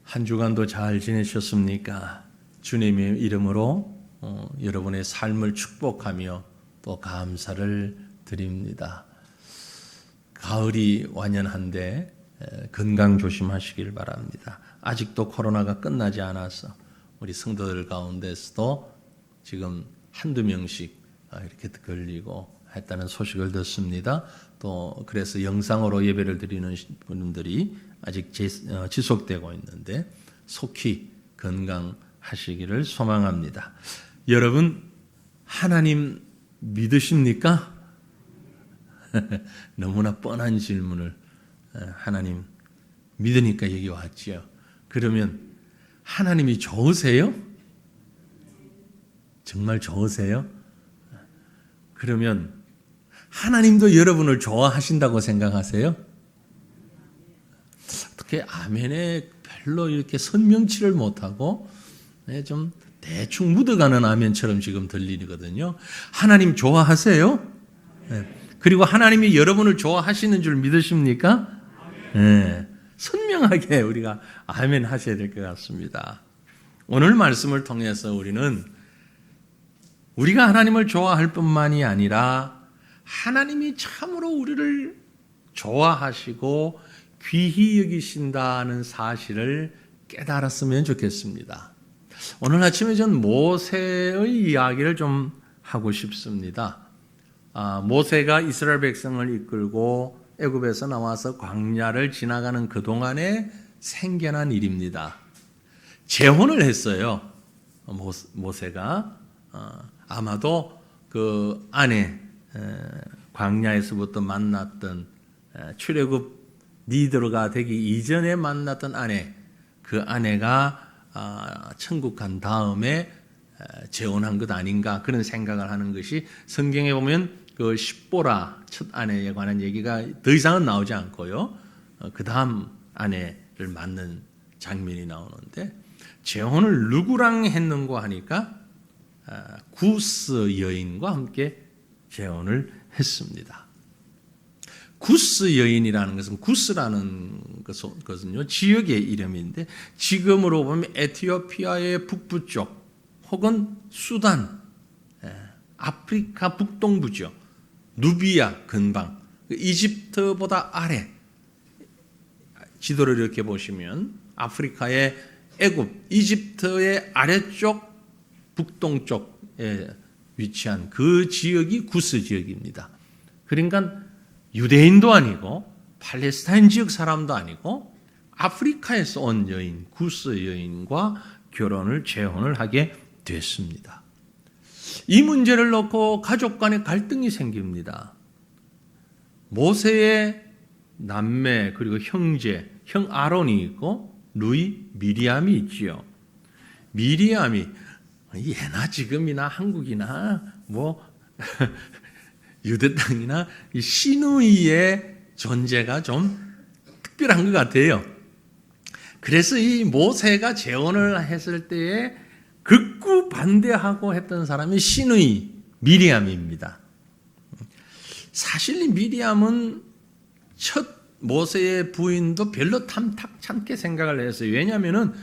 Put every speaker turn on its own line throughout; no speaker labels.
한 주간도 잘 지내셨습니까? 주님의 이름으로 여러분의 삶을 축복하며 또 감사를 드립니다. 가을이 완연한데 건강 조심하시길 바랍니다. 아직도 코로나가 끝나지 않아서 우리 성도들 가운데서도 지금 한두 명씩 이렇게 걸리고 했다는 소식을 듣습니다. 또 그래서 영상으로 예배를 드리는 분들이 아직 지속되고 있는데 속히 건강하시기를 소망합니다. 여러분 하나님 믿으십니까? 너무나 뻔한 질문을 하나님 믿으니까 여기 왔지요. 그러면 하나님이 좋으세요? 정말 좋으세요? 그러면 하나님도 여러분을 좋아하신다고 생각하세요? 어떻게 아멘에 별로 이렇게 선명치를 못하고 좀 대충 묻어가는 아멘처럼 지금 들리거든요. 하나님 좋아하세요? 그리고 하나님이 여러분을 좋아하시는 줄 믿으십니까? 선명하게 우리가 아멘 하셔야 될 것 같습니다. 오늘 말씀을 통해서 우리가 하나님을 좋아할 뿐만이 아니라 하나님이 참으로 우리를 좋아하시고 귀히 여기신다는 사실을 깨달았으면 좋겠습니다. 오늘 아침에 전 모세의 이야기를 좀 하고 싶습니다. 모세가 이스라엘 백성을 이끌고 애굽에서 나와서 광야를 지나가는 그동안에 생겨난 일입니다. 재혼을 했어요. 모세가 아마도 그 아내 광야에서부터 만났던 출애굽 리더가 되기 이전에 만났던 아내, 그 아내가 천국 간 다음에 재혼한 것 아닌가 그런 생각을 하는 것이 성경에 보면 그 십보라 첫 아내에 관한 얘기가 더 이상은 나오지 않고요. 그 다음 아내를 만난 장면이 나오는데 재혼을 누구랑 했는고 하니까 구스 여인과 함께 재혼을 했습니다. 구스 여인이라는 것은 구스라는 것은요 지역의 이름인데 지금으로 보면 에티오피아의 북부 쪽 혹은 수단, 아프리카 북동부죠. 누비아 근방, 이집트보다 아래 지도를 이렇게 보시면 아프리카의 애굽, 이집트의 아래쪽 북동쪽에 위치한 그 지역이 구스 지역입니다. 그러니까 유대인도 아니고 팔레스타인 지역 사람도 아니고 아프리카에서 온 여인, 구스 여인과 재혼을 하게 됐습니다. 이 문제를 놓고 가족 간에 갈등이 생깁니다. 모세의 남매 그리고 형제, 형 아론이 있고 누이 미리암이 있지요. 미리암이 예나 지금이나 한국이나 유대 땅이나 시누이의 존재가 좀 특별한 것 같아요. 그래서 이 모세가 재혼을 했을 때에 극구 반대하고 했던 사람이 시누이 미리암입니다. 사실 이 미리암은 첫 모세의 부인도 별로 탐탁찮게 생각을 했어요. 왜냐하면은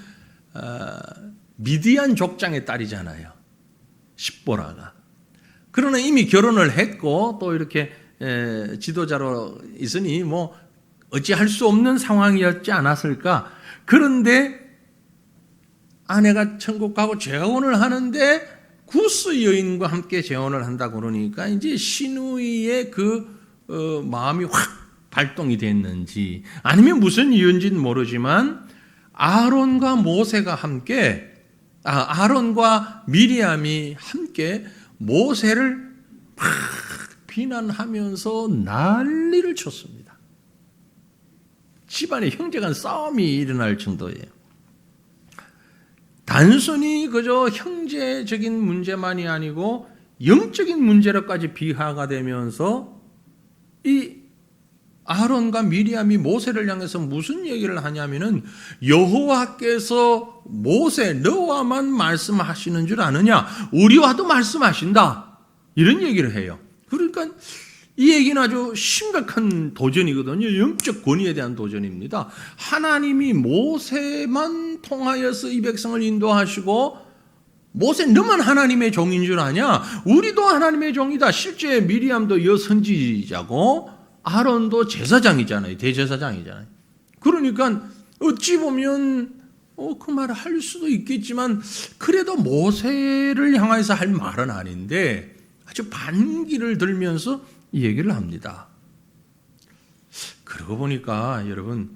미디안 족장의 딸이잖아요. 십보라가. 그러나 이미 결혼을 했고 또 이렇게 지도자로 있으니 어찌할 수 없는 상황이었지 않았을까. 그런데 아내가 천국 가고 재혼을 하는데 구스 여인과 함께 재혼을 한다고 그러니까 이제 시누이의 마음이 확 발동이 됐는지 아니면 무슨 이유인지는 모르지만 아론과 미리암이 함께 모세를 막 비난하면서 난리를 쳤습니다. 집안에 형제간 싸움이 일어날 정도예요. 단순히 그저 형제적인 문제만이 아니고 영적인 문제로까지 비화가 되면서 이 아론과 미리암이 모세를 향해서 무슨 얘기를 하냐면은 여호와께서 모세 너와만 말씀하시는 줄 아느냐? 우리와도 말씀하신다. 이런 얘기를 해요. 그러니까 이 얘기는 아주 심각한 도전이거든요. 영적 권위에 대한 도전입니다. 하나님이 모세만 통하여서 이 백성을 인도하시고 모세 너만 하나님의 종인 줄 아냐? 우리도 하나님의 종이다. 실제 미리암도 여선지자고 아론도 제사장이잖아요. 대제사장이잖아요. 그러니까 어찌 보면 그 말을 할 수도 있겠지만 그래도 모세를 향해서 할 말은 아닌데 아주 반기를 들면서 이 얘기를 합니다. 그러고 보니까 여러분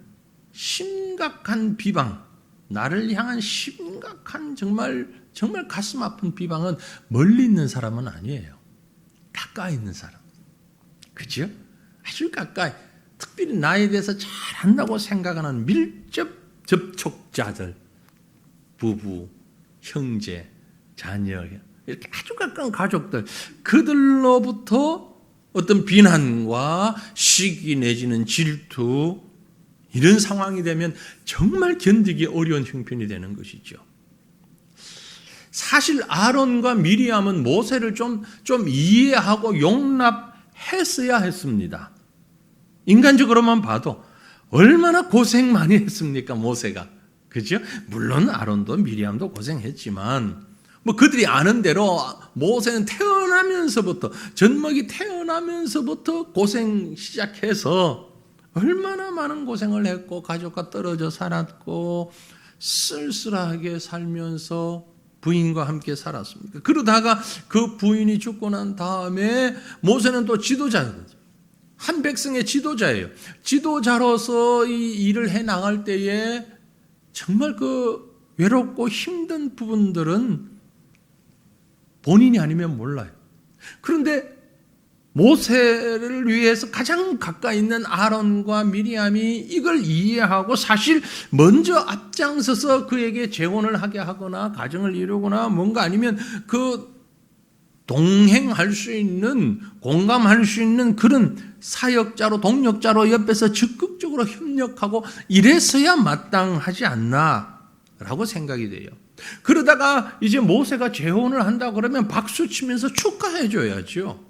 심각한 비방, 나를 향한 심각한 정말 가슴 아픈 비방은 멀리 있는 사람은 아니에요. 가까이 있는 사람. 그죠? 아주 가까이. 특별히 나에 대해서 잘 안다고 생각하는 밀접 접촉자들, 부부, 형제, 자녀, 이렇게 아주 가까운 가족들, 그들로부터 어떤 비난과 시기 내지는 질투, 이런 상황이 되면 정말 견디기 어려운 형편이 되는 것이죠. 사실 아론과 미리암은 모세를 좀 이해하고 용납했어야 했습니다. 인간적으로만 봐도 얼마나 고생 많이 했습니까, 모세가. 그죠? 물론 아론도 미리암도 고생했지만 뭐 그들이 아는 대로 모세는 태어나면서부터 젖먹이 태어나면서부터 고생 시작해서 얼마나 많은 고생을 했고 가족과 떨어져 살았고 쓸쓸하게 살면서 부인과 함께 살았습니다. 그러다가 그 부인이 죽고 난 다음에 모세는 또 지도자거든요. 한 백성의 지도자예요. 지도자로서 이 일을 해 나갈 때에 정말 그 외롭고 힘든 부분들은 본인이 아니면 몰라요. 그런데 모세를 위해서 가장 가까이 있는 아론과 미리암이 이걸 이해하고 사실 먼저 앞장서서 그에게 재혼을 하게 하거나 가정을 이루거나 뭔가 아니면 그 동행할 수 있는, 공감할 수 있는 그런 사역자로, 동력자로 옆에서 적극적으로 협력하고 이래서야 마땅하지 않나라고 생각이 돼요. 그러다가 이제 모세가 재혼을 한다 그러면 박수 치면서 축하해 줘야죠.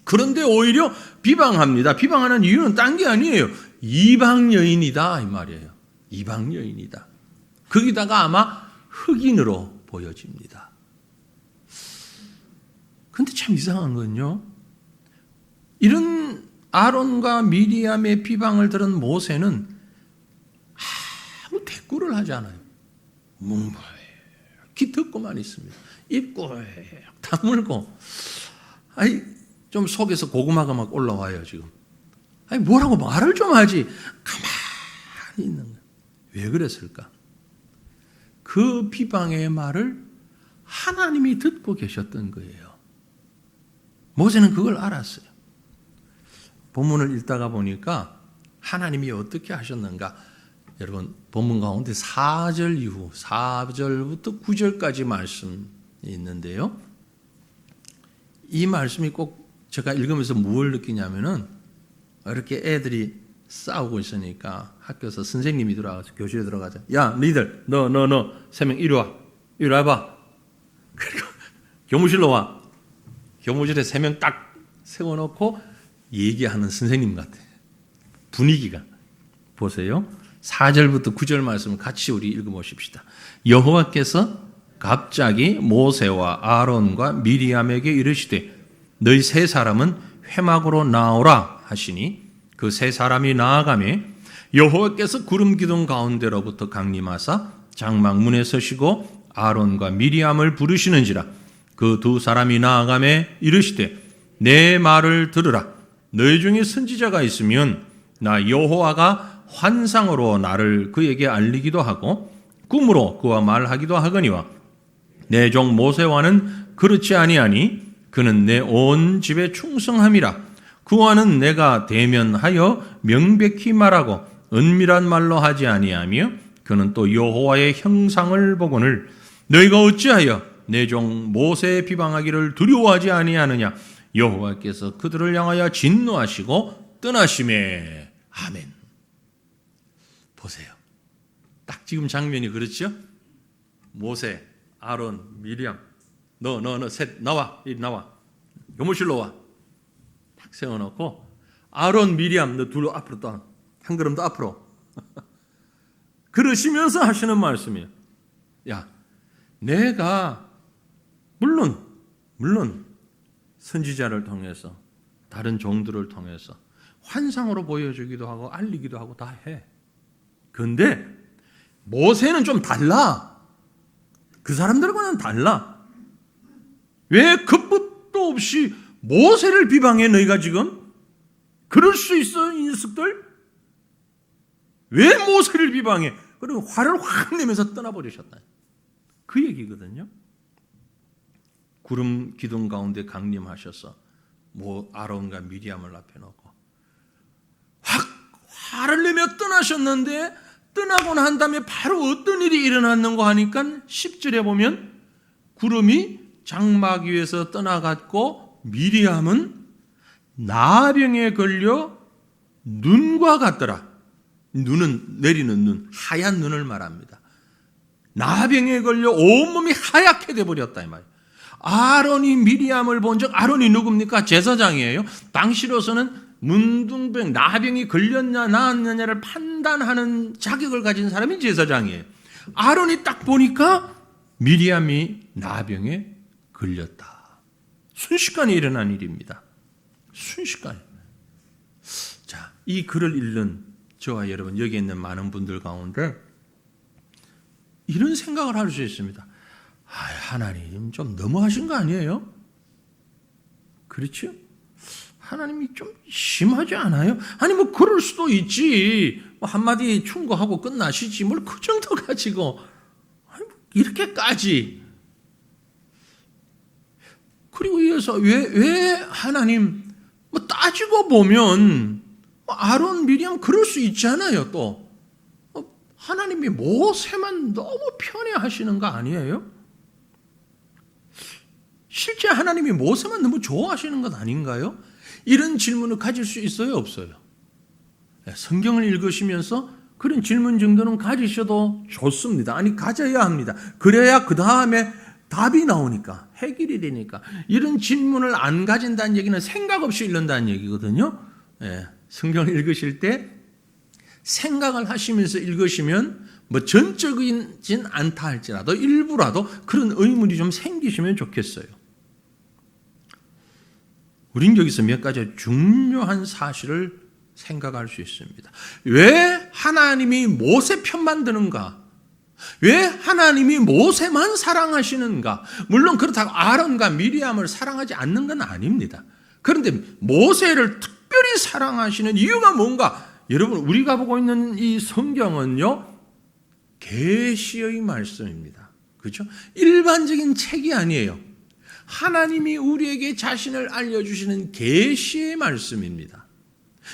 그런데 오히려 비방합니다. 비방하는 이유는 딴 게 아니에요. 이방 여인이다 이 말이에요. 이방 여인이다. 거기다가 아마 흑인으로 보여집니다. 근데 참 이상한 건요. 이런 아론과 미리암의 비방을 들은 모세는 아무 대꾸를 하지 않아요. 묵묵히 듣고만 있습니다. 입 꾹 다물고 좀 속에서 고구마가 막 올라와요 지금. 뭐라고 말을 좀 하지. 가만히 있는 거예요. 왜 그랬을까? 그 비방의 말을 하나님이 듣고 계셨던 거예요. 모세는 그걸 알았어요. 본문을 읽다가 보니까 하나님이 어떻게 하셨는가. 여러분 본문 가운데 4절 이후 4절부터 9절까지 말씀이 있는데요. 이 말씀이 꼭 제가 읽으면서 뭘 느끼냐면은 이렇게 애들이 싸우고 있으니까 학교에서 선생님이 들어와서 교실에 들어가자. 야 니들 너 3명 이리 와봐. 그리고 교무실로 와. 교무실에 3명 딱 세워놓고 얘기하는 선생님 같아. 분위기가. 보세요. 4절부터 9절 말씀을 같이 우리 읽어보십시다. 여호와께서 갑자기 모세와 아론과 미리암에게 이르시되 너희 세 사람은 회막으로 나오라 하시니 그 세 사람이 나아가매 여호와께서 구름 기둥 가운데로부터 강림하사 장막문에 서시고 아론과 미리암을 부르시는지라. 그 두 사람이 나아가매 이르시되 내 말을 들으라. 너희 중에 선지자가 있으면 나 여호와가 환상으로 나를 그에게 알리기도 하고 꿈으로 그와 말하기도 하거니와 내 종 모세와는 그렇지 아니하니 그는 내 온 집에 충성함이라. 그와는 내가 대면하여 명백히 말하고 은밀한 말로 하지 아니하며 그는 또 여호와의 형상을 보거늘 너희가 어찌하여 내 종 모세의 비방하기를 두려워하지 아니하느냐. 여호와께서 그들을 향하여 진노하시고 떠나시매. 아멘. 보세요. 딱 지금 장면이 그렇죠? 모세, 아론, 미리암, 너 셋 나와, 이리 나와. 교무실로 와. 딱 세워놓고 아론, 미리암 너 둘 앞으로 또 한 걸음 더 앞으로. 그러시면서 하시는 말씀이에요. 야, 내가 물론 선지자를 통해서 다른 종들을 통해서 환상으로 보여주기도 하고 알리기도 하고 다 해. 그런데 모세는 좀 달라. 그 사람들과는 달라. 왜 겁도 없이 모세를 비방해 너희가 지금? 그럴 수 있어 이 녀석들? 왜 모세를 비방해? 그리고 화를 확 내면서 떠나버리셨다. 그 얘기거든요. 구름 기둥 가운데 강림하셔서 아론과 미리암을 앞에 놓고 확 화를 내며 떠나셨는데 떠나고 난 다음에 바로 어떤 일이 일어났는가 하니까 10절에 보면 구름이 장막 위에서 떠나갔고 미리암은 나병에 걸려 눈과 같더라. 눈은 내리는 눈, 하얀 눈을 말합니다. 나병에 걸려 온몸이 하얗게 돼버렸다 이 말이에요. 아론이 미리암을 본 적, 아론이 누굽니까? 제사장이에요. 당시로서는 문둥병, 나병이 걸렸냐 나았느냐를 판단하는 자격을 가진 사람이 제사장이에요. 아론이 딱 보니까 미리암이 나병에 걸렸다. 순식간에 일어난 일입니다. 순식간에. 자, 이 글을 읽는 저와 여러분, 여기 있는 많은 분들 가운데 이런 생각을 할 수 있습니다. 하나님 좀 너무하신 거 아니에요? 그렇죠? 하나님이 좀 심하지 않아요? 아니 뭐 그럴 수도 있지. 뭐 한마디 충고하고 끝나시지. 뭘 그 정도 가지고 이렇게까지. 그리고 이어서 왜 하나님 뭐 따지고 보면 아론 미리암 그럴 수 있잖아요. 또 하나님이 모세만 너무 편애하시는 거 아니에요? 실제 하나님이 모세만 너무 좋아하시는 것 아닌가요? 이런 질문을 가질 수 있어요, 없어요? 성경을 읽으시면서 그런 질문 정도는 가지셔도 좋습니다. 아니, 가져야 합니다. 그래야 그 다음에 답이 나오니까, 해결이 되니까. 이런 질문을 안 가진다는 얘기는 생각 없이 읽는다는 얘기거든요. 성경을 읽으실 때 생각을 하시면서 읽으시면 뭐 전적이진 않다 할지라도 일부라도 그런 의문이 좀 생기시면 좋겠어요. 우린 여기서 몇 가지 중요한 사실을 생각할 수 있습니다. 왜 하나님이 모세 편만 드는가? 왜 하나님이 모세만 사랑하시는가? 물론 그렇다고 아론과 미리암을 사랑하지 않는 건 아닙니다. 그런데 모세를 특별히 사랑하시는 이유가 뭔가? 여러분, 우리가 보고 있는 이 성경은요, 계시의 말씀입니다. 그렇죠? 일반적인 책이 아니에요. 하나님이 우리에게 자신을 알려주시는 계시의 말씀입니다.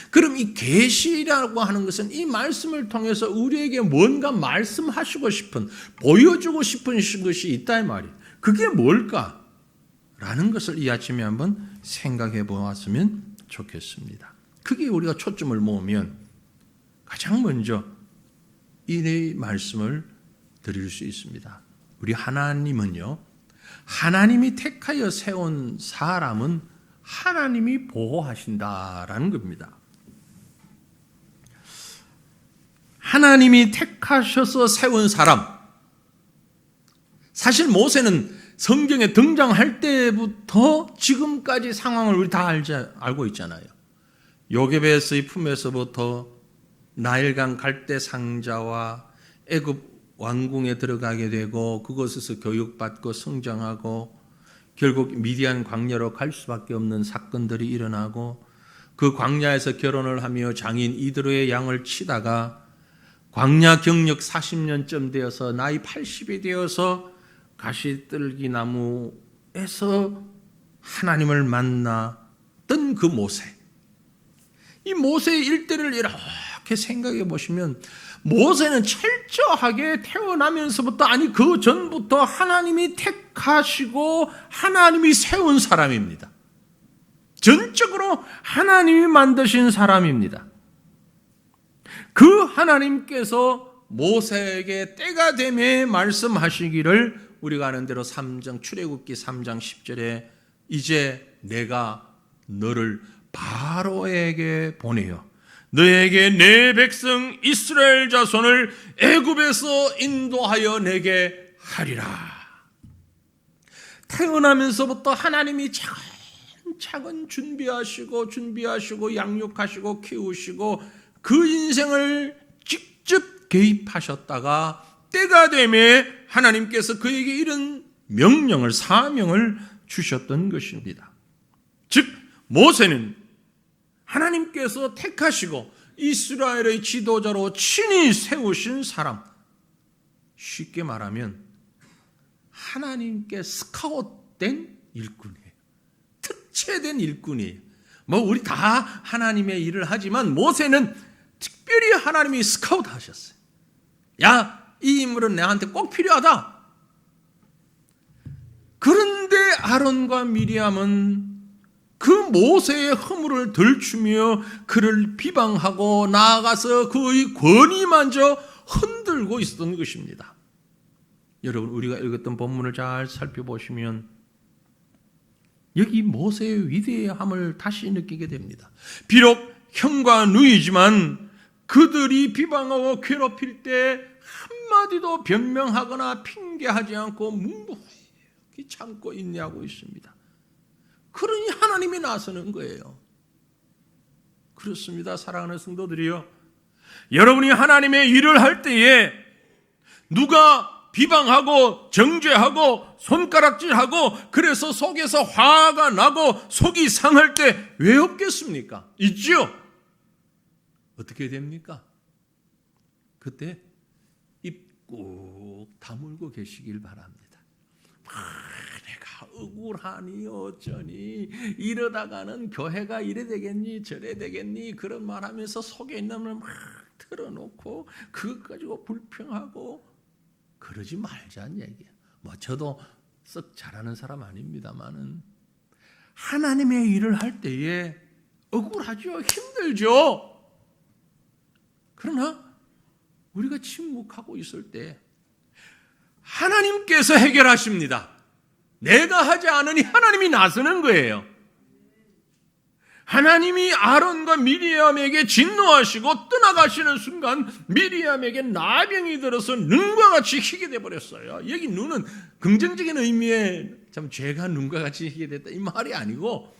그럼 이 계시라고 하는 것은 이 말씀을 통해서 우리에게 뭔가 말씀하시고 싶은, 보여주고 싶은 것이 있다 이 말이에요. 그게 뭘까? 라는 것을 이 아침에 한번 생각해 보았으면 좋겠습니다. 그게 우리가 초점을 모으면 가장 먼저 이 말씀을 드릴 수 있습니다. 우리 하나님은요, 하나님이 택하여 세운 사람은 하나님이 보호하신다라는 겁니다. 하나님이 택하셔서 세운 사람. 사실 모세는 성경에 등장할 때부터 지금까지 상황을 우리 다 알고 있잖아요. 요게벳의 품에서부터 나일강 갈대 상자와 애굽 왕궁에 들어가게 되고 그곳에서 교육받고 성장하고 결국 미디안 광야로 갈 수밖에 없는 사건들이 일어나고 그 광야에서 결혼을 하며 장인 이드로의 양을 치다가 광야 경력 40년쯤 되어서 나이 80이 되어서 가시떨기 나무에서 하나님을 만났던 그 모세. 이 모세의 일대를 이렇게 생각해 보시면 모세는 철저하게 태어나면서부터 아니 그 전부터 하나님이 택하시고 하나님이 세운 사람입니다. 전적으로 하나님이 만드신 사람입니다. 그 하나님께서 모세에게 때가 되매 말씀하시기를 우리가 아는 대로 출애굽기 3장 10절에 이제 내가 너를 바로에게 보내요. 너에게 내 백성 이스라엘 자손을 애굽에서 인도하여 내게 하리라. 태어나면서부터 하나님이 차근차근 준비하시고 양육하시고 키우시고 그 인생을 직접 개입하셨다가 때가 되매 하나님께서 그에게 이런 명령을, 사명을 주셨던 것입니다. 즉 모세는 하나님께서 택하시고 이스라엘의 지도자로 친히 세우신 사람, 쉽게 말하면 하나님께 스카웃된 일꾼이에요. 특채된 일꾼이에요. 우리 다 하나님의 일을 하지만 모세는 특별히 하나님이 스카웃 하셨어요. 야, 이 인물은 나한테 꼭 필요하다. 그런데 아론과 미리암은 그 모세의 허물을 들추며 그를 비방하고 나아가서 그의 권위마저 흔들고 있었던 것입니다. 여러분, 우리가 읽었던 본문을 잘 살펴보시면 여기 모세의 위대함을 다시 느끼게 됩니다. 비록 형과 누이지만 그들이 비방하고 괴롭힐 때 한마디도 변명하거나 핑계하지 않고 묵묵히 참고 인내하고 있습니다. 그러니 하나님이 나서는 거예요. 그렇습니다. 사랑하는 성도들이요, 여러분이 하나님의 일을 할 때에 누가 비방하고 정죄하고 손가락질하고 그래서 속에서 화가 나고 속이 상할 때 왜 없겠습니까? 있죠? 어떻게 됩니까? 그때 입 꾹 다물고 계시길 바랍니다. 내가 억울하니 어쩌니, 이러다가는 교회가 이래 되겠니 저래 되겠니, 그런 말하면서 속에 있는 걸 막 틀어놓고 그것 가지고 불평하고 그러지 말자는 얘기야. 저도 썩 잘하는 사람 아닙니다만은 하나님의 일을 할 때에 억울하죠, 힘들죠. 그러나 우리가 침묵하고 있을 때 하나님께서 해결하십니다. 내가 하지 않으니 하나님이 나서는 거예요. 하나님이 아론과 미리암에게 진노하시고 떠나가시는 순간 미리암에게 나병이 들어서 눈과 같이 희게 되어버렸어요. 여기 눈은 긍정적인 의미의 참 죄가 눈과 같이 희게 됐다 이 말이 아니고,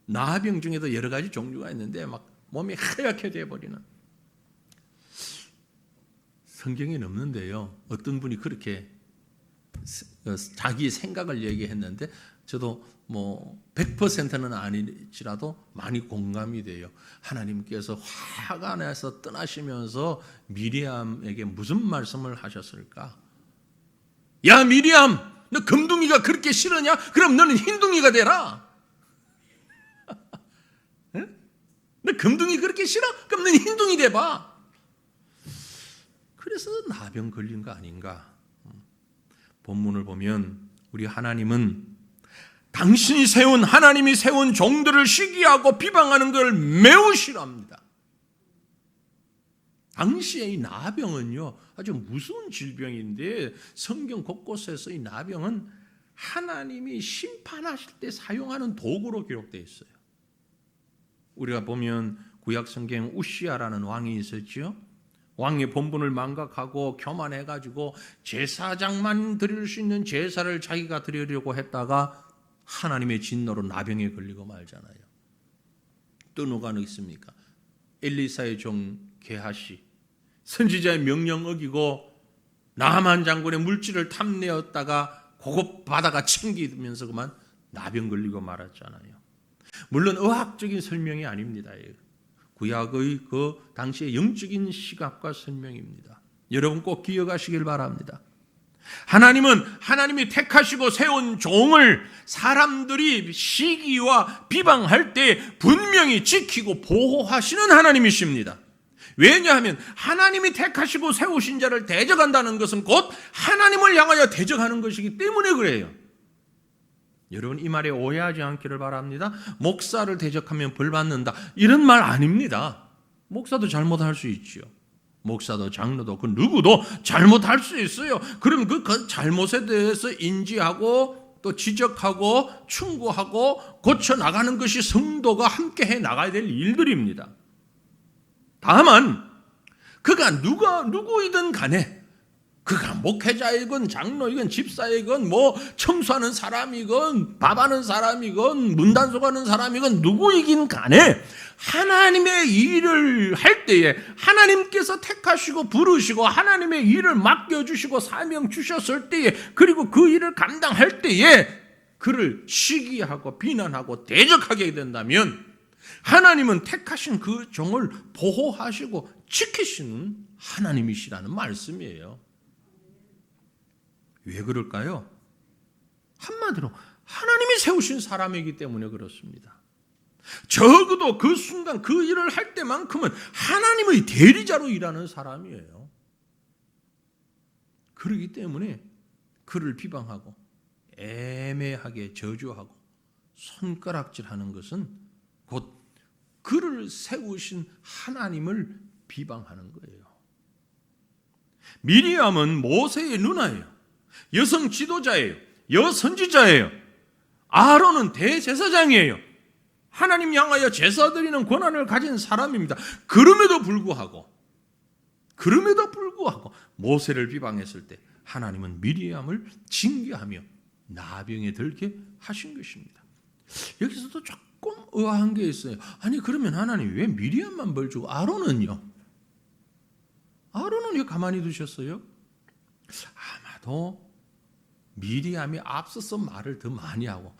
나병 중에도 여러 가지 종류가 있는데 막 몸이 하얗게 되어버리는, 성경에는 없는데요, 어떤 분이 그렇게 자기 생각을 얘기했는데 저도 100%는 아니지라도 많이 공감이 돼요. 하나님께서 화가 나서 떠나시면서 미리암에게 무슨 말씀을 하셨을까? 야 미리암, 너 금둥이가 그렇게 싫으냐? 그럼 너는 흰둥이가 되라. 너 금둥이 그렇게 싫어? 그럼 너는 흰둥이 돼봐. 그래서 나병 걸린 거 아닌가? 본문을 보면 우리 하나님은 하나님이 세운 종들을 시기하고 비방하는 걸 매우 싫어합니다. 당시에 이 나병은요, 아주 무서운 질병인데 성경 곳곳에서 이 나병은 하나님이 심판하실 때 사용하는 도구로 기록되어 있어요. 우리가 보면 구약 성경 우시아라는 왕이 있었죠. 왕의 본분을 망각하고 교만해가지고 제사장만 드릴 수 있는 제사를 자기가 드리려고 했다가 하나님의 진노로 나병에 걸리고 말잖아요. 또 누가 있습니까? 엘리사의 종 게하시, 선지자의 명령 어기고 나만 장군의 물질을 탐내었다가 고급 바다가 챙기면서 그만 나병 걸리고 말았잖아요. 물론 의학적인 설명이 아닙니다. 구약의 그 당시의 영적인 시각과 설명입니다. 여러분 꼭 기억하시길 바랍니다. 하나님은 하나님이 택하시고 세운 종을 사람들이 시기와 비방할 때 분명히 지키고 보호하시는 하나님이십니다. 왜냐하면 하나님이 택하시고 세우신 자를 대적한다는 것은 곧 하나님을 향하여 대적하는 것이기 때문에 그래요. 여러분 이 말에 오해하지 않기를 바랍니다. 목사를 대적하면 벌 받는다, 이런 말 아닙니다. 목사도 잘못할 수 있죠. 목사도 장로도 그 누구도 잘못할 수 있어요. 그럼 그 잘못에 대해서 인지하고 또 지적하고 충고하고 고쳐나가는 것이 성도가 함께 해 나가야 될 일들입니다. 다만 그가 누구이든 간에 그가 목회자이건 장로이건 집사이건 뭐 청소하는 사람이건 밥하는 사람이건 문단속하는 사람이건 누구이긴 간에 하나님의 일을 할 때에 하나님께서 택하시고 부르시고 하나님의 일을 맡겨주시고 사명 주셨을 때에 그리고 그 일을 감당할 때에 그를 시기하고 비난하고 대적하게 된다면 하나님은 택하신 그 종을 보호하시고 지키시는 하나님이시라는 말씀이에요. 왜 그럴까요? 한마디로 하나님이 세우신 사람이기 때문에 그렇습니다. 적어도 그 순간 그 일을 할 때만큼은 하나님의 대리자로 일하는 사람이에요. 그렇기 때문에 그를 비방하고 애매하게 저주하고 손가락질하는 것은 곧 그를 세우신 하나님을 비방하는 거예요. 미리암은 모세의 누나예요. 여성 지도자예요. 여선지자예요. 아론은 대제사장이에요. 하나님 향하여 제사 드리는 권한을 가진 사람입니다. 그럼에도 불구하고 모세를 비방했을 때 하나님은 미리암을 징계하며 나병에 들게 하신 것입니다. 여기서도 조금 의아한 게 있어요. 아니 그러면 하나님 왜 미리암만 벌 주고 아론은요? 아론은 왜 가만히 두셨어요? 아마도 미리암이 앞서서 말을 더 많이 하고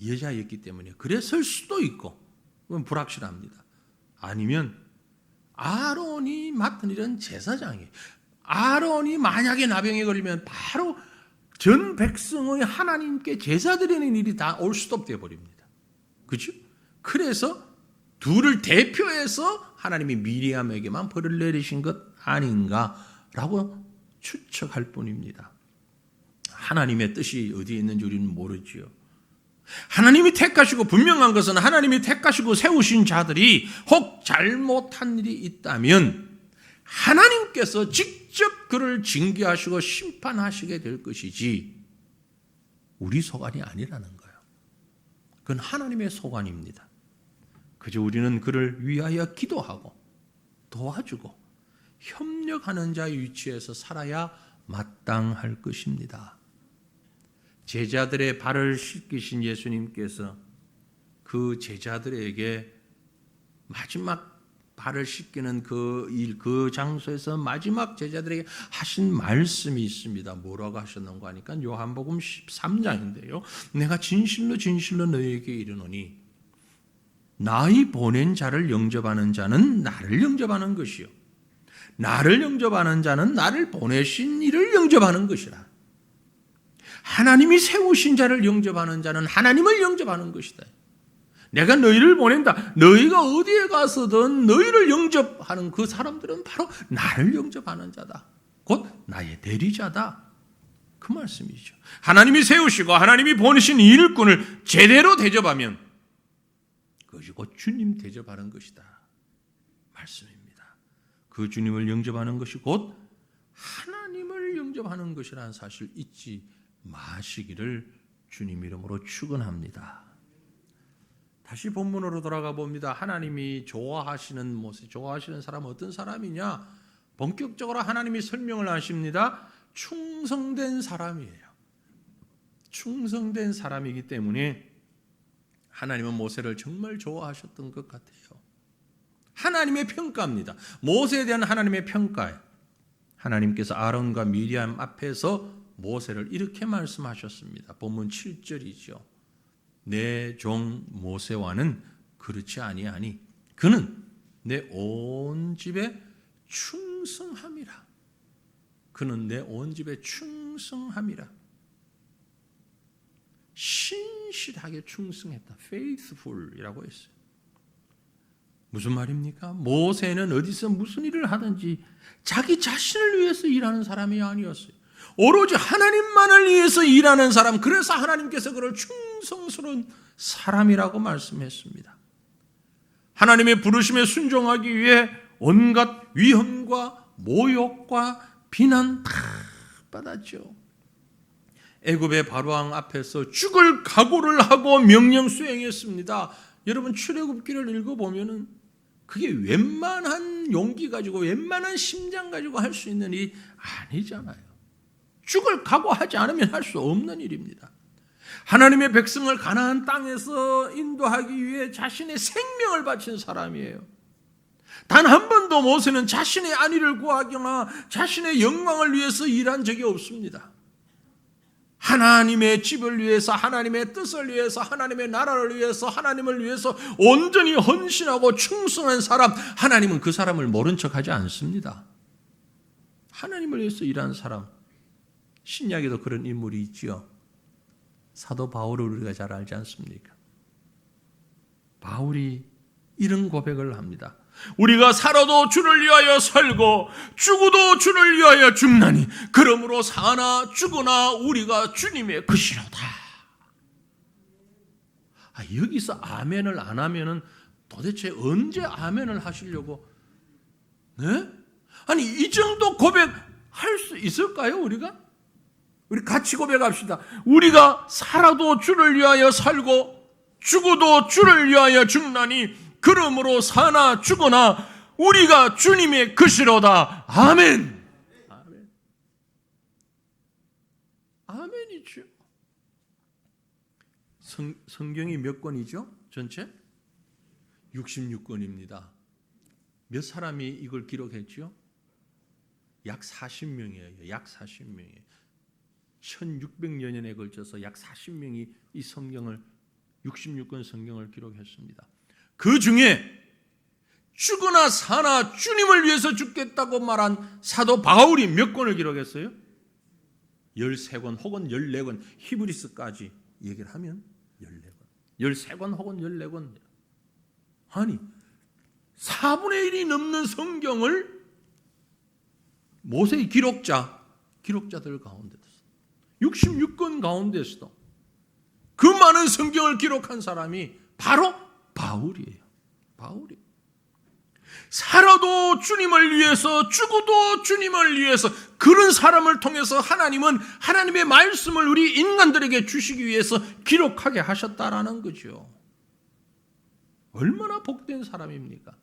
여자였기 때문에 그랬을 수도 있고 그건 불확실합니다. 아니면 아론이 맡은 일은 제사장이에요. 아론이 만약에 나병에 걸리면 바로 전 백성의 하나님께 제사 드리는 일이 다 올 수도 되어 버립니다. 그렇죠? 그래서 둘을 대표해서 하나님이 미리암에게만 벌을 내리신 것 아닌가라고 추측할 뿐입니다. 하나님의 뜻이 어디에 있는지 우리는 모르지요. 하나님이 택하시고 분명한 것은 하나님이 택하시고 세우신 자들이 혹 잘못한 일이 있다면 하나님께서 직접 그를 징계하시고 심판하시게 될 것이지 우리 소관이 아니라는 거예요. 그건 하나님의 소관입니다. 그저 우리는 그를 위하여 기도하고 도와주고 협력하는 자의 위치에서 살아야 마땅할 것입니다. 제자들의 발을 씻기신 예수님께서 그 제자들에게 마지막 발을 씻기는 그 장소에서 마지막 제자들에게 하신 말씀이 있습니다. 뭐라고 하셨는가 하니까 요한복음 13장인데요. 내가 진실로 진실로 너희에게 이르노니 나의 보낸 자를 영접하는 자는 나를 영접하는 것이요 나를 영접하는 자는 나를 보내신 이를 영접하는 것이라. 하나님이 세우신 자를 영접하는 자는 하나님을 영접하는 것이다. 내가 너희를 보낸다. 너희가 어디에 가서든 너희를 영접하는 그 사람들은 바로 나를 영접하는 자다. 곧 나의 대리자다. 그 말씀이죠. 하나님이 세우시고 하나님이 보내신 일꾼을 제대로 대접하면 그것이 곧 주님 대접하는 것이다. 말씀입니다. 그 주님을 영접하는 것이 곧 하나님을 영접하는 것이라는 사실 잊지 마시기를 주님 이름으로 축원합니다. 다시 본문으로 돌아가 봅니다. 하나님이 좋아하시는 모습, 좋아하시는 사람은 어떤 사람이냐? 본격적으로 하나님이 설명을 하십니다. 충성된 사람이에요. 충성된 사람이기 때문에 하나님은 모세를 정말 좋아하셨던 것 같아요. 하나님의 평가입니다. 모세에 대한 하나님의 평가예요. 하나님께서 아론과 미리암 앞에서 모세를 이렇게 말씀하셨습니다. 본문 7절이죠. 내 종 모세와는 그렇지 아니하니 그는 내 온 집에 충성함이라. 그는 내 온 집에 충성함이라. 신실하게 충성했다. faithful이라고 했어요. 무슨 말입니까? 모세는 어디서 무슨 일을 하든지 자기 자신을 위해서 일하는 사람이 아니었어요. 오로지 하나님만을 위해서 일하는 사람, 그래서 하나님께서 그를 충성스러운 사람이라고 말씀했습니다. 하나님의 부르심에 순종하기 위해 온갖 위험과 모욕과 비난 다 받았죠. 애굽의 바로왕 앞에서 죽을 각오를 하고 명령 수행했습니다. 여러분 출애굽기를 읽어보면은 그게 웬만한 웬만한 용기 가지고 웬만한 심장 가지고 할 수 있는 일이 아니잖아요. 죽을 각오하지 않으면 할 수 없는 일입니다. 하나님의 백성을 가나안 땅에서 인도하기 위해 자신의 생명을 바친 사람이에요. 단 한 번도 모세는 자신의 안위를 구하거나 자신의 영광을 위해서 일한 적이 없습니다. 하나님의 집을 위해서, 하나님의 뜻을 위해서, 하나님의 나라를 위해서, 하나님을 위해서 온전히 헌신하고 충성한 사람, 하나님은 그 사람을 모른 척하지 않습니다. 하나님을 위해서 일한 사람, 신약에도 그런 인물이 있지요. 사도 바울을 우리가 잘 알지 않습니까? 바울이 이런 고백을 합니다. 우리가 살아도 주를 위하여 살고 죽어도 주를 위하여 죽나니 그러므로 사나 죽으나 우리가 주님의 것이로다. 여기서 아멘을 안 하면은 도대체 언제 아멘을 하시려고? 네? 아니 이 정도 고백할 수 있을까요? 우리 같이 고백합시다. 우리가 살아도 주를 위하여 살고 죽어도 주를 위하여 죽나니 그러므로 사나 죽으나 우리가 주님의 것이로다. 아멘. 아멘. 아멘이죠. 성경이 몇 권이죠? 전체? 66권입니다. 몇 사람이 이걸 기록했죠? 약 40명이에요. 약 40명이에요. 1600여 년에 걸쳐서 약 40명이 이 성경을 66권 성경을 기록했습니다. 그 중에 죽으나 사나 주님을 위해서 죽겠다고 말한 사도 바울이 몇 권을 기록했어요? 13권 혹은 14권, 히브리서까지 얘기를 하면 14권, 13권 혹은 14권. 아니 4분의 1이 넘는 성경을 모세의 기록자들 가운데서 66권 가운데서도 그 많은 성경을 기록한 사람이 바로 바울이에요. 바울이. 살아도 주님을 위해서 죽어도 주님을 위해서 그런 사람을 통해서 하나님은 하나님의 말씀을 우리 인간들에게 주시기 위해서 기록하게 하셨다라는 거죠. 얼마나 복된 사람입니까?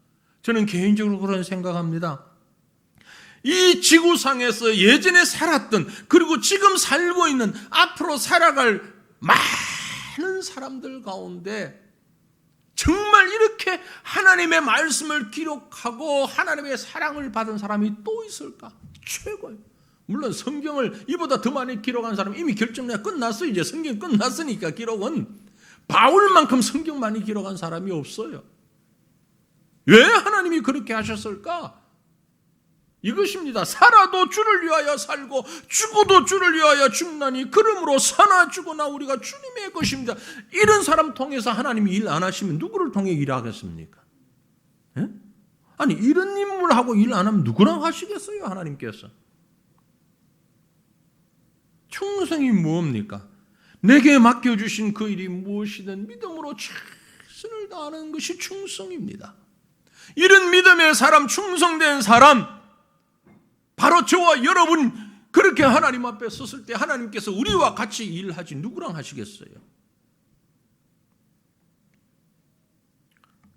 저는 개인적으로 그런 생각합니다. 이 지구상에서 예전에 살았던 그리고 지금 살고 있는 앞으로 살아갈 많은 사람들 가운데 정말 이렇게 하나님의 말씀을 기록하고 하나님의 사랑을 받은 사람이 또 있을까? 최고예요. 물론 성경을 이보다 더 많이 기록한 사람 이미 결정내가 끝났어. 이제 성경 끝났으니까 기록은 바울만큼 성경 많이 기록한 사람이 없어요. 왜 하나님이 그렇게 하셨을까? 이것입니다. 살아도 주를 위하여 살고 죽어도 주를 위하여 죽나니 그러므로 사나 죽으나 우리가 주님의 것입니다. 이런 사람 통해서 하나님이 일 안 하시면 누구를 통해 일하겠습니까? 예? 아니 이런 인물하고 일 안 하면 누구랑 하시겠어요? 하나님께서. 충성이 뭡니까? 내게 맡겨주신 그 일이 무엇이든 믿음으로 최선을 다하는 것이 충성입니다. 이런 믿음의 사람, 충성된 사람, 바로 저와 여러분 그렇게 하나님 앞에 섰을 때 하나님께서 우리와 같이 일하지 누구랑 하시겠어요?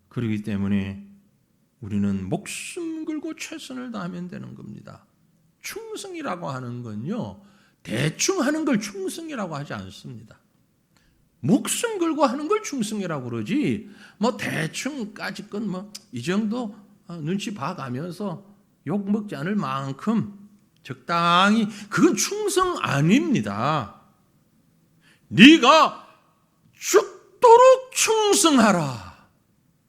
그렇기 때문에 우리는 목숨 걸고 최선을 다하면 되는 겁니다. 충성이라고 하는 건요, 대충 하는 걸 충성이라고 하지 않습니다. 목숨 걸고 하는 걸 충성이라고 그러지, 뭐 대충까지 건 뭐 이 정도 눈치 봐가면서 욕 먹지 않을 만큼 적당히, 그건 충성 아닙니다. 네가 죽도록 충성하라.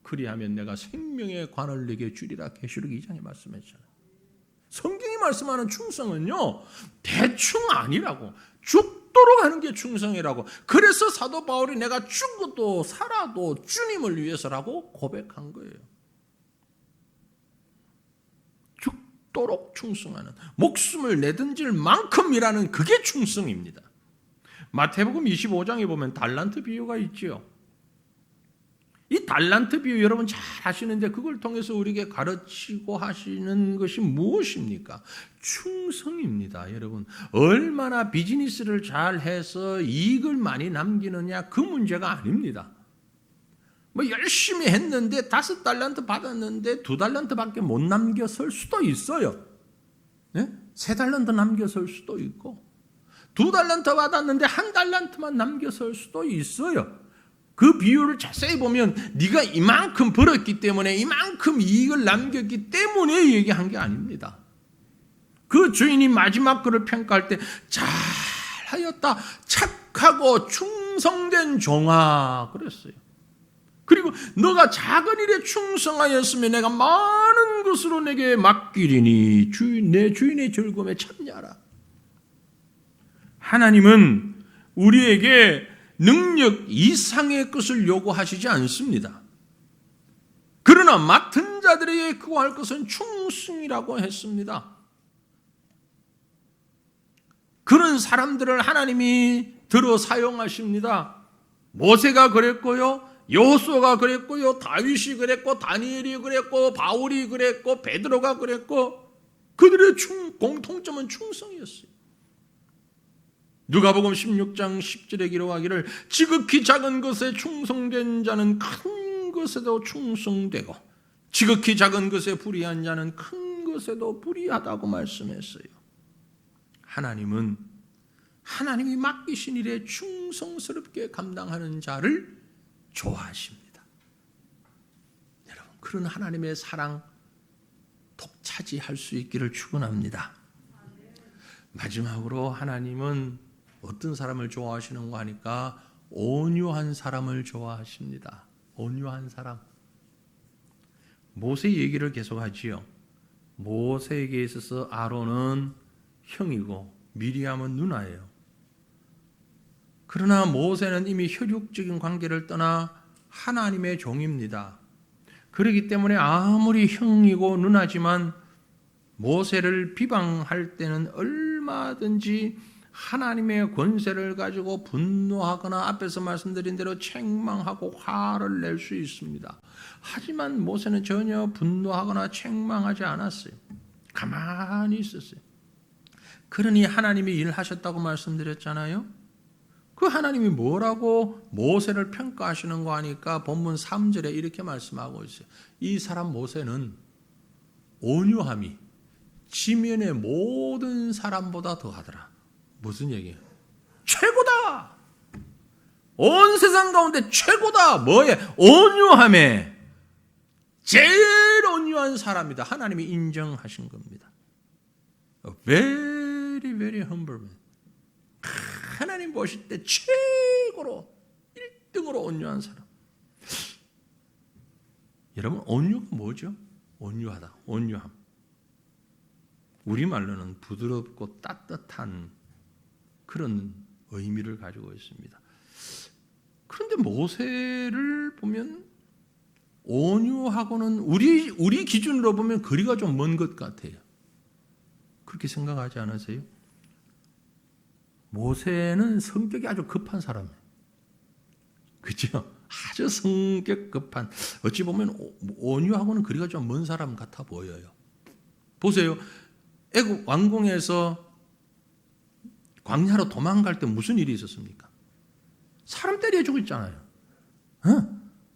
그리하면 내가 생명의 관을 네게 주리라. 계시록 2장에 말씀했잖아요. 성경이 말씀하는 충성은요, 대충 아니라고, 죽도록 하는 게 충성이라고. 그래서 사도 바울이 내가 죽어도 살아도 주님을 위해서라고 고백한 거예요. 죽도록 충성하는, 목숨을 내던질 만큼이라는 그게 충성입니다. 마태복음 25장에 보면 달란트 비유가 있지요. 이 달란트 비유 여러분 잘 아시는데 그걸 통해서 우리에게 가르치고 하시는 것이 무엇입니까? 충성입니다. 여러분, 얼마나 비즈니스를 잘 해서 이익을 많이 남기느냐 그 문제가 아닙니다. 뭐 열심히 했는데 5달란트 받았는데 2달란트밖에 못 남겼을 수도 있어요. 네? 3달란트 남겼을 수도 있고 2달란트 받았는데 1달란트만 남겼을 수도 있어요. 그 비율을 자세히 보면 네가 이만큼 벌었기 때문에 이만큼 이익을 남겼기 때문에 얘기한 게 아닙니다. 그 주인이 마지막 그를 평가할 때 잘하였다, 착하고 충성된 종아 그랬어요. 그리고 너가 작은 일에 충성하였으면 내가 많은 것으로 내게 맡기리니 내 주인의 즐거움에 참여하라. 하나님은 우리에게 능력 이상의 것을 요구하시지 않습니다. 그러나 맡은 자들에게 구할 것은 충성이라고 했습니다. 그런 사람들을 하나님이 들어 사용하십니다. 모세가 그랬고요, 여호수아가 그랬고요, 다윗이 그랬고, 다니엘이 그랬고, 바울이 그랬고, 베드로가 그랬고, 그들의 공통점은 충성이었어요. 누가복음 16장 10절에 기록하기를 지극히 작은 것에 충성된 자는 큰 것에도 충성되고 지극히 작은 것에 불의한 자는 큰 것에도 불의하다고 말씀했어요. 하나님은 하나님이 맡기신 일에 충성스럽게 감당하는 자를 좋아하십니다. 여러분, 그런 하나님의 사랑 독차지할 수 있기를 축원합니다. 마지막으로 하나님은 어떤 사람을 좋아하시는가 하니까 온유한 사람을 좋아하십니다. 온유한 사람. 모세 얘기를 계속하지요. 모세에게 있어서 아론은 형이고 미리암은 누나예요. 그러나 모세는 이미 혈육적인 관계를 떠나 하나님의 종입니다. 그렇기 때문에 아무리 형이고 누나지만 모세를 비방할 때는 얼마든지 하나님의 권세를 가지고 분노하거나 앞에서 말씀드린 대로 책망하고 화를 낼 수 있습니다. 하지만 모세는 전혀 분노하거나 책망하지 않았어요. 가만히 있었어요. 그러니 하나님이 일하셨다고 말씀드렸잖아요. 그 하나님이 뭐라고 모세를 평가하시는 거 하니까 본문 3절에 이렇게 말씀하고 있어요. 이 사람 모세는 온유함이 지면의 모든 사람보다 더하더라. 무슨 얘기예요? 최고다. 온 세상 가운데 최고다. 뭐에? 온유함에 제일 온유한 사람이다. 하나님이 인정하신 겁니다. Very, very humble man. 하나님 보실 때 최고로 1등으로 온유한 사람. 여러분, 온유가 뭐죠? 온유하다. 온유함. 우리말로는 부드럽고 따뜻한 그런 의미를 가지고 있습니다. 그런데 모세를 보면 온유하고는 우리 기준으로 보면 거리가 좀 먼 것 같아요. 그렇게 생각하지 않으세요? 모세는 성격이 아주 급한 사람이에요. 그렇죠? 아주 성격 급한, 어찌 보면 온유하고는 거리가 좀 먼 사람 같아 보여요. 보세요. 애굽 왕궁에서 광야로 도망갈 때 무슨 일이 있었습니까? 사람 때려 죽였잖아요.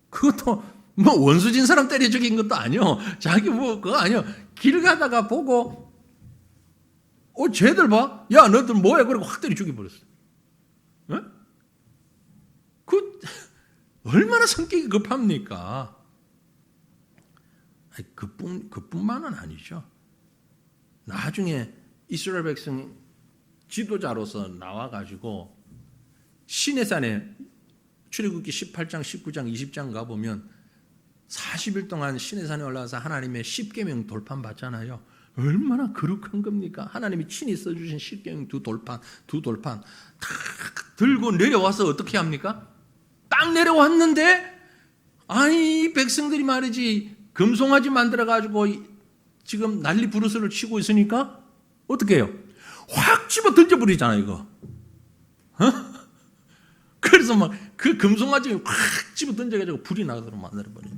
그것도 뭐 원수진 사람 때려 죽인 것도 아니요. 자기 뭐 그거 아니요. 길 가다가 보고 쟤들 봐. 야, 너들 뭐해? 그러고 확 때려 죽여버렸어요. 얼마나 성격이 급합니까? 그뿐만은 아니죠. 나중에 이스라엘 백성 지도자로서 나와가지고 시내산에 출애굽기 18장, 19장, 20장 가보면 40일 동안 시내산에 올라가서 하나님의 십계명 돌판 받잖아요. 얼마나 거룩한 겁니까? 하나님이 친히 써주신 십계명 두 돌판 다 들고 내려와서 어떻게 합니까? 딱 내려왔는데 아니 이 백성들이 말이지 금송아지 만들어가지고 지금 난리 부르스를 치고 있으니까 어떻게 해요? 확 집어 던져버리잖아요 이거. 그래서 막 그 금송아지 확 집어 던져가지고 불이 나도록 만들어버려요.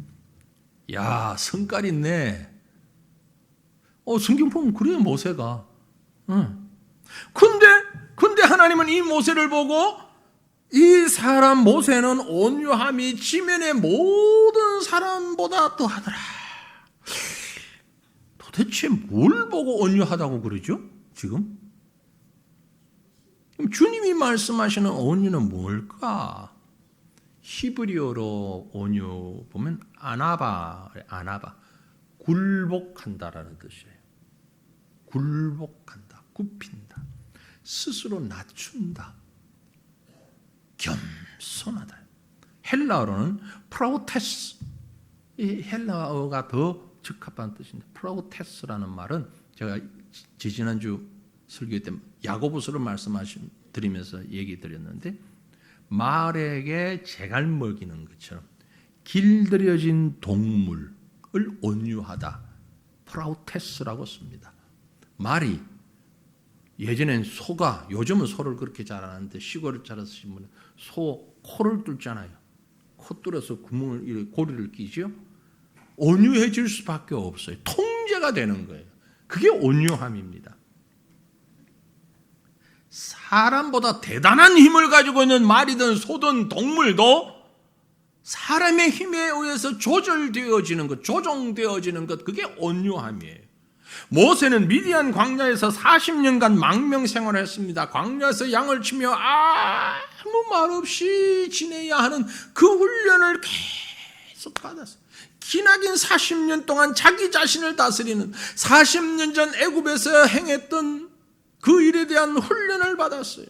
야, 성깔 있네. 성경 보면 그래요, 모세가. 근데 하나님은 이 모세를 보고 이 사람 모세는 온유함이 지면의 모든 사람보다 더하더라. 도대체 뭘 보고 온유하다고 그러죠? 지금? 그럼 주님이 말씀하시는 온유는 뭘까? 히브리어로 온유 보면 아나바, 굴복한다라는 뜻이에요. 굴복한다, 굽힌다, 스스로 낮춘다, 겸손하다. 헬라어로는 프라우테스, 이 헬라어가 더 적합한 뜻인데, 프라우테스라는 말은 제가 지난주 설교 때 야고보서를 드리면서 얘기 드렸는데, 말에게 재갈 먹이는 것처럼 길들여진 동물을 온유하다, 프라우테스라고 씁니다. 말이 예전엔 소가, 요즘은 소를 그렇게 잘 안 하는데 시골을 잘 쓰신 분은 소 코를 뚫잖아요. 코 뚫어서 구멍을, 고리를 끼죠. 온유해질 수밖에 없어요. 통제가 되는 거예요. 그게 온유함입니다. 사람보다 대단한 힘을 가지고 있는 말이든 소든 동물도 사람의 힘에 의해서 조절되어지는 것, 조종되어지는 것, 그게 온유함이에요. 모세는 미디안 광야에서 40년간 망명 생활을 했습니다. 광야에서 양을 치며 아무 말 없이 지내야 하는 그 훈련을 계속 받았어요. 기나긴 40년 동안 자기 자신을 다스리는, 40년 전 애굽에서 행했던 그 일에 대한 훈련을 받았어요.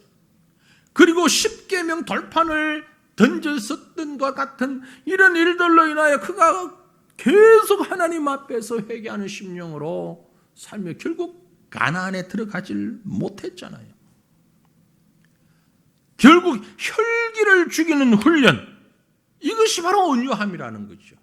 그리고 십계명 돌판을 던졌었던 것 같은 이런 일들로 인하여 그가 계속 하나님 앞에서 회개하는 심령으로 살며 결국 가나안에 들어가질 못했잖아요. 결국 혈기를 죽이는 훈련, 이것이 바로 온유함이라는 거죠.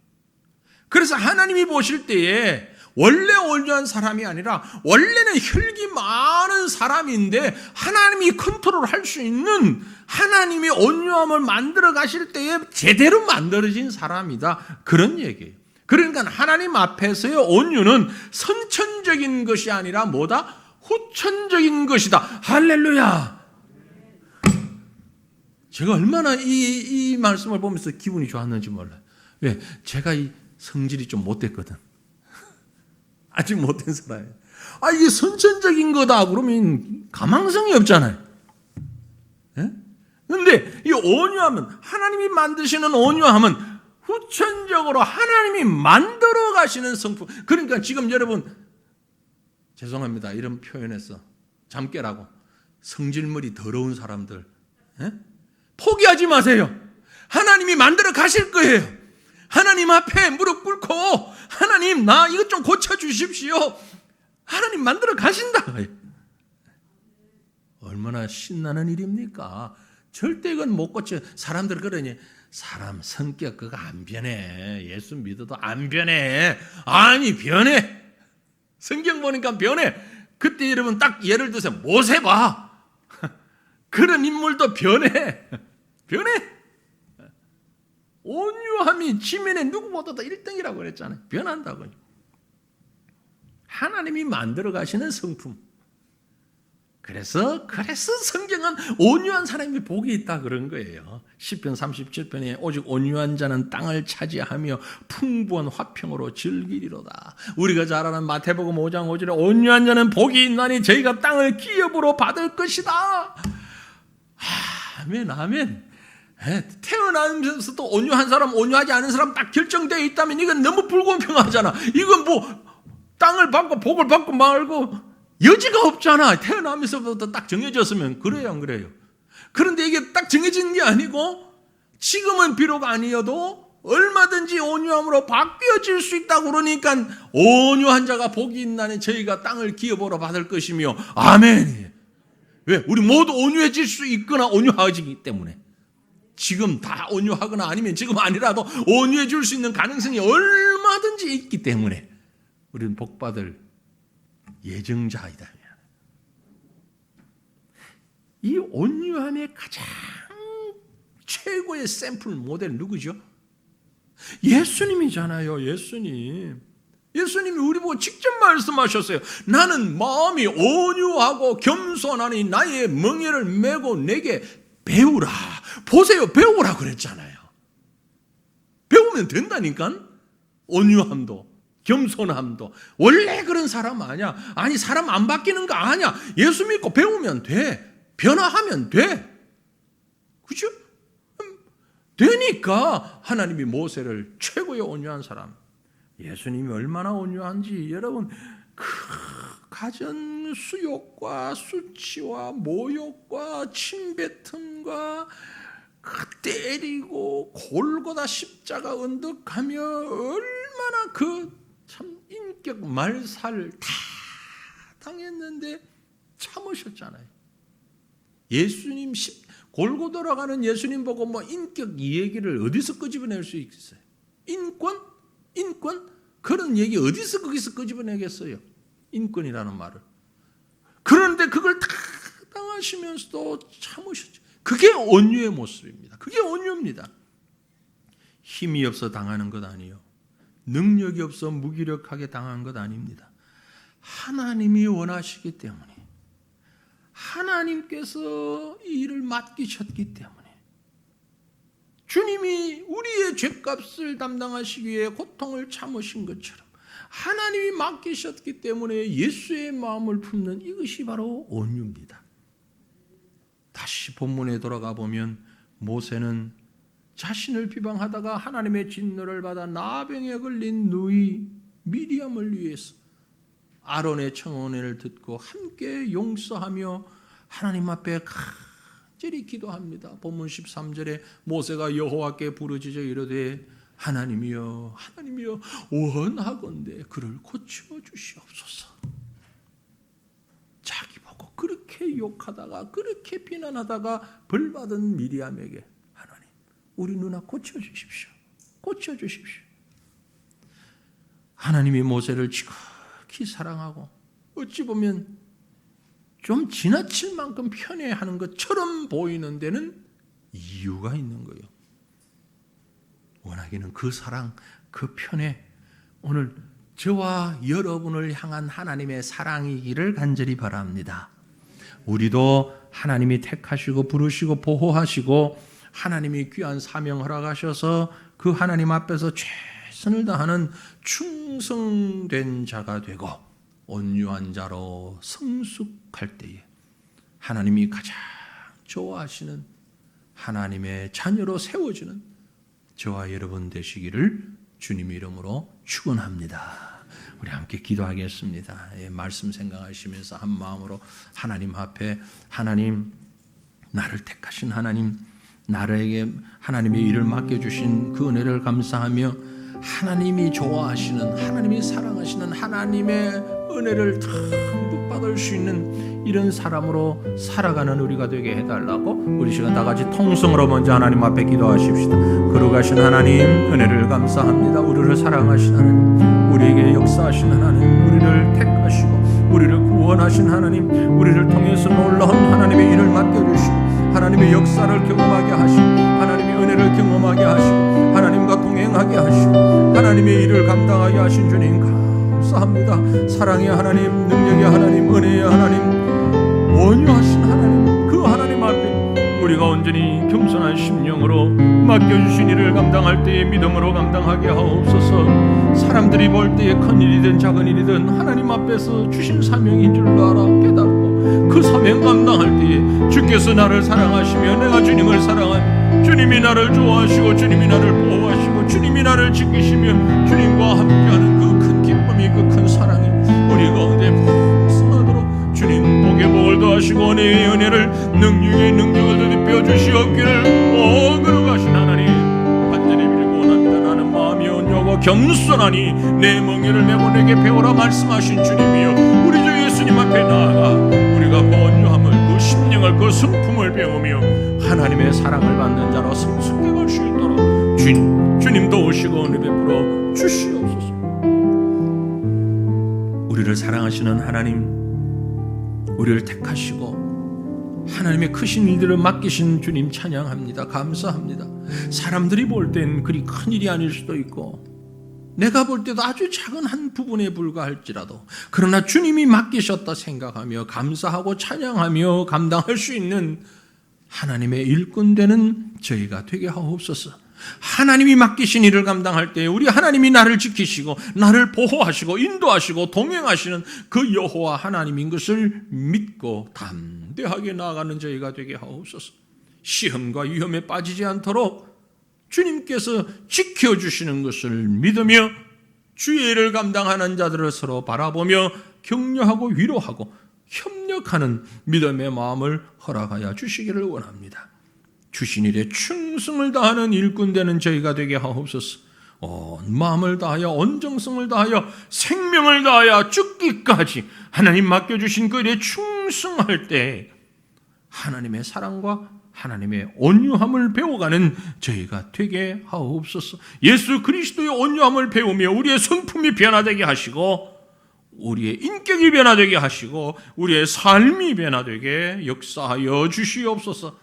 그래서 하나님이 보실 때에 원래 온유한 사람이 아니라 원래는 혈기 많은 사람인데 하나님이 컨트롤할 수 있는, 하나님이 온유함을 만들어 가실 때에 제대로 만들어진 사람이다, 그런 얘기예요. 그러니까 하나님 앞에서의 온유는 선천적인 것이 아니라 뭐다? 후천적인 것이다. 할렐루야. 제가 얼마나 이 말씀을 보면서 기분이 좋았는지 몰라요. 왜? 제가 이 성질이 좀 못됐거든. 아직 못된 사람이에요. 이게 선천적인 거다 그러면 가망성이 없잖아요. 그런데 이 온유함은, 하나님이 만드시는 온유함은 후천적으로 하나님이 만들어 가시는 성품. 그러니까 지금 여러분, 죄송합니다, 이런 표현에서 잠 깨라고, 성질머리 더러운 사람들 포기하지 마세요. 하나님이 만들어 가실 거예요. 하나님 앞에 무릎 꿇고 하나님, 나 이것 좀 고쳐주십시오. 하나님 만들어 가신다. 얼마나 신나는 일입니까? 절대 이건 못 고쳐. 사람들 그러니, 사람 성격 그거 안 변해. 예수 믿어도 안 변해. 아니 변해. 성경 보니까 변해. 그때 여러분 딱 예를 들어서 모세 봐. 그런 인물도 변해. 변해. 온유함이 지면에 누구보다도 1등이라고 그랬잖아요. 변한다고요. 하나님이 만들어 가시는 성품. 그래서 성경은 온유한 사람이 복이 있다 그런 거예요. 시편 37편에 오직 온유한 자는 땅을 차지하며 풍부한 화평으로 즐기리로다. 우리가 잘 아는 마태복음 5장 5절에 온유한 자는 복이 있나니 저희가 땅을 기업으로 받을 것이다. 아멘, 아멘. 태어나면서도 온유한 사람, 온유하지 않은 사람 딱 결정되어 있다면 이건 너무 불공평하잖아. 이건 뭐 땅을 받고 복을 받고 말고 여지가 없잖아. 태어나면서부터 딱 정해졌으면. 그래요, 안 그래요? 그런데 이게 딱 정해진 게 아니고 지금은 비록 아니어도 얼마든지 온유함으로 바뀌어질 수 있다고 그러니까 온유한 자가 복이 있나니 저희가 땅을 기업으로 받을 것이며. 아멘. 왜? 우리 모두 온유해질 수 있거나 온유하기 때문에. 지금 다 온유하거나 아니면 지금 아니라도 온유해질 수 있는 가능성이 얼마든지 있기 때문에 우리는 복받을 예정자이다. 이 온유함의 가장 최고의 샘플 모델 누구죠? 예수님이잖아요. 예수님이 우리 보고 직접 말씀하셨어요. 나는 마음이 온유하고 겸손하니 나의 멍에를 메고 내게 배우라. 보세요. 배우라 그랬잖아요. 배우면 된다니까. 온유함도 겸손함도. 원래 그런 사람 아니야. 아니 사람 안 바뀌는 거 아니야. 예수 믿고 배우면 돼. 변화하면 돼. 그죠? 되니까 하나님이 모세를 최고의 온유한 사람. 예수님이 얼마나 온유한지 여러분 가전 수욕과 수치와 모욕과 침뱉음과 때리고 골고다 십자가 언덕하며 얼마나 참 인격 말살 다 당했는데 참으셨잖아요. 예수님 골고다로 가는 예수님 보고 뭐 인격 이 얘기를 어디서 끄집어낼 수 있겠어요? 인권? 그런 얘기 어디서 거기서 끄집어내겠어요? 인권이라는 말을. 그런데 그걸 다 당하시면서도 참으셨죠. 그게 온유의 모습입니다. 그게 온유입니다. 힘이 없어 당하는 것 아니에요. 능력이 없어 무기력하게 당한 것 아닙니다. 하나님이 원하시기 때문에, 하나님께서 이 일을 맡기셨기 때문에, 주님이 우리의 죄값을 담당하시기 위해 고통을 참으신 것처럼 하나님이 맡기셨기 때문에 예수의 마음을 품는 이것이 바로 온유입니다. 다시 본문에 돌아가 보면 모세는 자신을 비방하다가 하나님의 진노를 받아 나병에 걸린 누이 미리암을 위해서 아론의 청혼을 듣고 함께 용서하며 하나님 앞에 간절히 기도합니다. 본문 13절에 모세가 여호와께 부르짖어 이르되 하나님이여 원하건대 그를 고쳐주시옵소서. 자기 보고 그렇게 욕하다가 그렇게 비난하다가 벌받은 미리암에게 하나님 우리 누나 고쳐주십시오. 하나님이 모세를 지극히 사랑하고 어찌 보면 좀 지나칠 만큼 편애하는 것처럼 보이는 데는 이유가 있는 거예요. 원하기는 그 사랑, 그 편애, 오늘 저와 여러분을 향한 하나님의 사랑이기를 간절히 바랍니다. 우리도 하나님이 택하시고 부르시고 보호하시고 하나님이 귀한 사명 허락하셔서 그 하나님 앞에서 최선을 다하는 충성된 자가 되고 온유한 자로 성숙할 때에 하나님이 가장 좋아하시는 하나님의 자녀로 세워지는 저와 여러분 되시기를 주님 이름으로 축원합니다. 우리 함께 기도하겠습니다. 말씀 생각하시면서 한 마음으로 하나님 앞에 하나님 나를 택하신 하나님 나에게 하나님의 일을 맡겨주신 그 은혜를 감사하며 하나님이 좋아하시는 하나님이 사랑하시는 하나님의 은혜를 듬뿍 받을 수 있는 이런 사람으로 살아가는 우리가 되게 해달라고 우리 시간 다 같이 통성으로 먼저 하나님 앞에 기도하십시다. 거룩하신 하나님 은혜를 감사합니다. 우리를 사랑하신 하나님 우리에게 역사하신 하나님 우리를 택하시고 우리를 구원하신 하나님 우리를 통해서 놀라운 하나님의 일을 맡겨주시고 하나님의 역사를 경험하게 하시고 하나님의 은혜를 경험하게 하시고 하나님과 동행하게 하시고 하나님의 일을 감당하게 하신 주님 감사합니다. 사랑의 하나님, 능력의 하나님, 은혜의 하나님, 온유하신 하나님, 그 하나님 앞에 우리가 온전히 겸손한 심령으로 맡겨주신 일을 감당할 때에 믿음으로 감당하게 하옵소서. 사람들이 볼 때에 큰 일이든 작은 일이든 하나님 앞에서 주신 사명인 줄 알아 깨닫고 그 사명 감당할 때에 주께서 나를 사랑하시며 내가 주님을 사랑하며 주님이 나를 좋아하시고 주님이 나를 보호하시고 주님이 나를 지키시며 주님과 함께하는 그 큰 기쁨이 그 큰 사랑이 우리 가운데 풍성하도록 주님 복의 복을 더하시고 은혜의 은혜를 능력의 능력을 더듬혀 주시옵기를 거룩하신 하나님 간절히 빌고 원합니다. 나는 마음이 온유하고 겸손하니 내 멍에를 메고 내게 배우라 말씀하신 주님이여 우리 주 예수님 앞에 나아가 우리가 그 온유함을 그 심령을 그 성품을 배우며 하나님의 사랑을 받는 자로 성숙해 갈 수 있도록 주님도 오시고 은혜 베풀어 주시옵소서. 우리를 사랑하시는 하나님 우리를 택하시고 하나님의 크신 일들을 맡기신 주님 찬양합니다. 감사합니다. 사람들이 볼 땐 그리 큰 일이 아닐 수도 있고 내가 볼 때도 아주 작은 한 부분에 불과할지라도 그러나 주님이 맡기셨다 생각하며 감사하고 찬양하며 감당할 수 있는 하나님의 일꾼 되는 저희가 되게 하옵소서. 하나님이 맡기신 일을 감당할 때 우리 하나님이 나를 지키시고 나를 보호하시고 인도하시고 동행하시는 그 여호와 하나님인 것을 믿고 담대하게 나아가는 저희가 되게 하옵소서. 시험과 위험에 빠지지 않도록 주님께서 지켜주시는 것을 믿으며 주의 일을 감당하는 자들을 서로 바라보며 격려하고 위로하고 협력하는 믿음의 마음을 허락하여 주시기를 원합니다. 주신 일에 충성을 다하는 일꾼 되는 저희가 되게 하옵소서. 온 마음을 다하여 온 정성을 다하여 생명을 다하여 죽기까지 하나님 맡겨주신 그 일에 충성할 때 하나님의 사랑과 하나님의 온유함을 배워가는 저희가 되게 하옵소서. 예수 그리스도의 온유함을 배우며 우리의 성품이 변화되게 하시고 우리의 인격이 변화되게 하시고 우리의 삶이 변화되게 역사하여 주시옵소서.